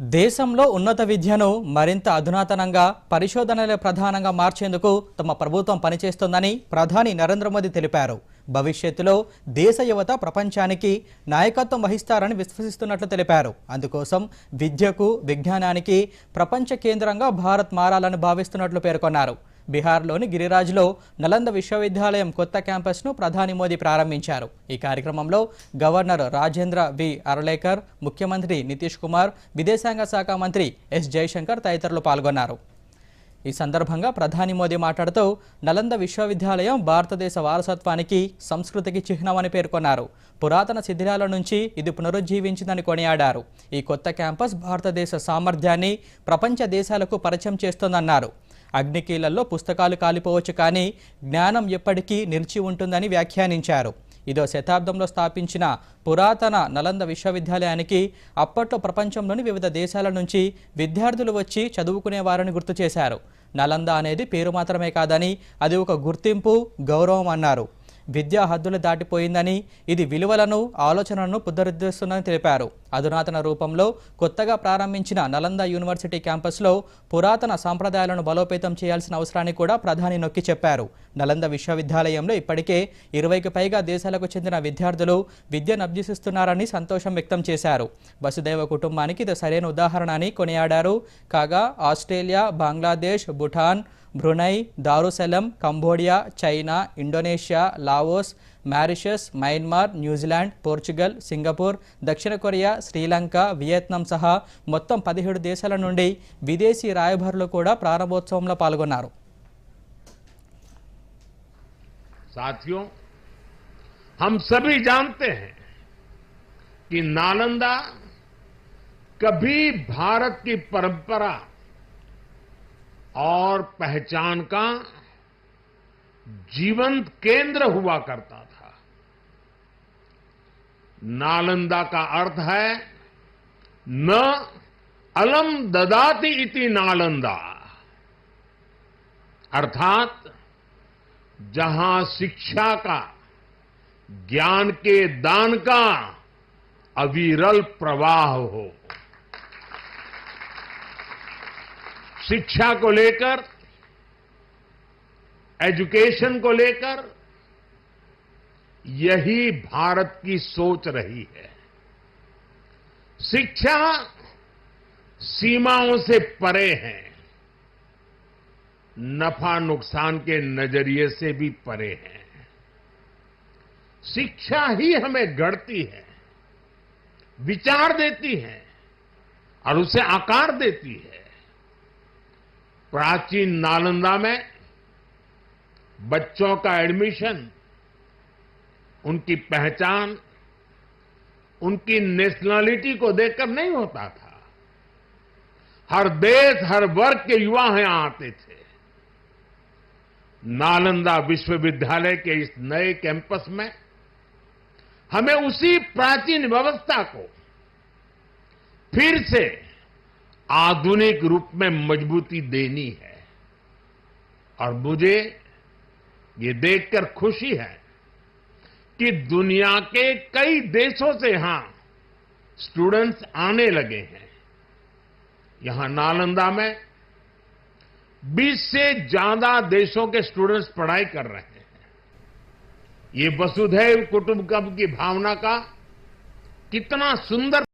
దేశంలో ఉన్నత విద్యను మరింత అధునాతనంగా పరిశోధనల ప్రధానంగా మార్చేందుకు తమ ప్రభుత్వం పనిచేస్తోందని ప్రధాని నరేంద్ర మోదీ తెలిపారు. భవిష్యత్తులో దేశ యువత ప్రపంచానికి నాయకత్వం వహిస్తారని విశ్వసిస్తున్నట్లు తెలిపారు. అందుకోసం విద్యకు, విజ్ఞానానికి ప్రపంచ కేంద్రంగా భారత్ మారాలని భావిస్తున్నట్లు పేర్కొన్నారు. బిహార్లోని గిరిరాజ్లో నలంద విశ్వవిద్యాలయం కొత్త క్యాంపస్ను ప్రధాని మోదీ ప్రారంభించారు. ఈ కార్యక్రమంలో గవర్నర్ రాజేంద్ర వి అర్లేకర్, ముఖ్యమంత్రి నితీష్ కుమార్, విదేశాంగ శాఖ మంత్రి ఎస్ జయశంకర్ తదితరులు పాల్గొన్నారు. ఈ సందర్భంగా ప్రధాని మోదీ మాట్లాడుతూ నలంద విశ్వవిద్యాలయం భారతదేశ వారసత్వానికి, సంస్కృతికి చిహ్నమని పేర్కొన్నారు. పురాతన శిథిలాల నుంచి ఇది పునరుజ్జీవించిందని కొనియాడారు. ఈ కొత్త క్యాంపస్ భారతదేశ సామర్థ్యాన్ని ప్రపంచ దేశాలకు పరిచయం చేస్తోందన్నారు. అగ్నికీలల్లో పుస్తకాలు కాలిపోవచ్చు, కానీ జ్ఞానం ఎప్పటికీ నిలిచి ఉంటుందని వ్యాఖ్యానించారు. ఇదో శతాబ్దంలో స్థాపించిన పురాతన నలంద విశ్వవిద్యాలయానికి అప్పట్లో ప్రపంచంలోని వివిధ దేశాల నుంచి విద్యార్థులు వచ్చి చదువుకునేవారని గుర్తు చేశారు. నలంద అనేది పేరు మాత్రమే కాదని అది ఒక గుర్తింపు, గౌరవం అన్నారు. విద్యా హద్దులు దాటిపోయిందని, ఇది విలువలను, ఆలోచనలను పునరుద్ధరిస్తుందని తెలిపారు. అధునాతన రూపంలో కొత్తగా ప్రారంభించిన నలంద యూనివర్సిటీ క్యాంపస్లో పురాతన సాంప్రదాయాలను బలోపేతం చేయాల్సిన అవసరాన్ని కూడా ప్రధాని నొక్కి చెప్పారు. నలంద విశ్వవిద్యాలయంలో ఇప్పటికే 20కి పైగా దేశాలకు చెందిన విద్యార్థులు విద్యను అభ్యసిస్తున్నారని సంతోషం వ్యక్తం చేశారు. వసుదైవ కుటుంబానికి ఇది సరైన ఉదాహరణ అని కొనియాడారు. కాగా Australia, Bangladesh, Bhutan, Brunei, Darussalam, Cambodia, China, Indonesia, Laos, Mauritius, Myanmar, New Zealand, Portugal, Singapore, దక్షిణ కొరియా, శ్రీలంక, వియత్నాం సహా మొత్తం 17 దేశాల నుండి విదేశీ రాయబారులు కూడా ప్రారంభోత్సవంలో పాల్గొన్నారు. साथियों, हम सभी जानते हैं कि नालंदा कभी भारत की परंपरा और पहचान का जीवंत केंद्र हुआ करता था। नालंदा का अर्थ है न अलम ददाति इति नालंदा, अर्थात जहां शिक्षा का, ज्ञान के दान का अविरल प्रवाह हो। शिक्षा को लेकर, एजुकेशन को लेकर यही भारत की सोच रही है। शिक्षा सीमाओं से परे है, नफा नुकसान के नजरिए से भी परे है। शिक्षा ही हमें गढ़ती है, विचार देती है और उसे आकार देती है। प्राचीन नालंदा में बच्चों का एडमिशन, उनकी पहचान, उनकी नेशनलिटी को देखकर नहीं होता था। हर देश, हर वर्ग के युवा यहां आते थे। नालंदा विश्वविद्यालय के इस नए कैंपस में हमें उसी प्राचीन व्यवस्था को फिर से आधुनिक रूप में मजबूती देनी है। और मुझे ये देखकर खुशी है कि दुनिया के कई देशों से यहां स्टूडेंट्स आने लगे हैं। यहां नालंदा में 20 से ज्यादा देशों के स्टूडेंट्स पढ़ाई कर रहे हैं। ये वसुधैव कुटुंबकम की भावना का कितना सुंदर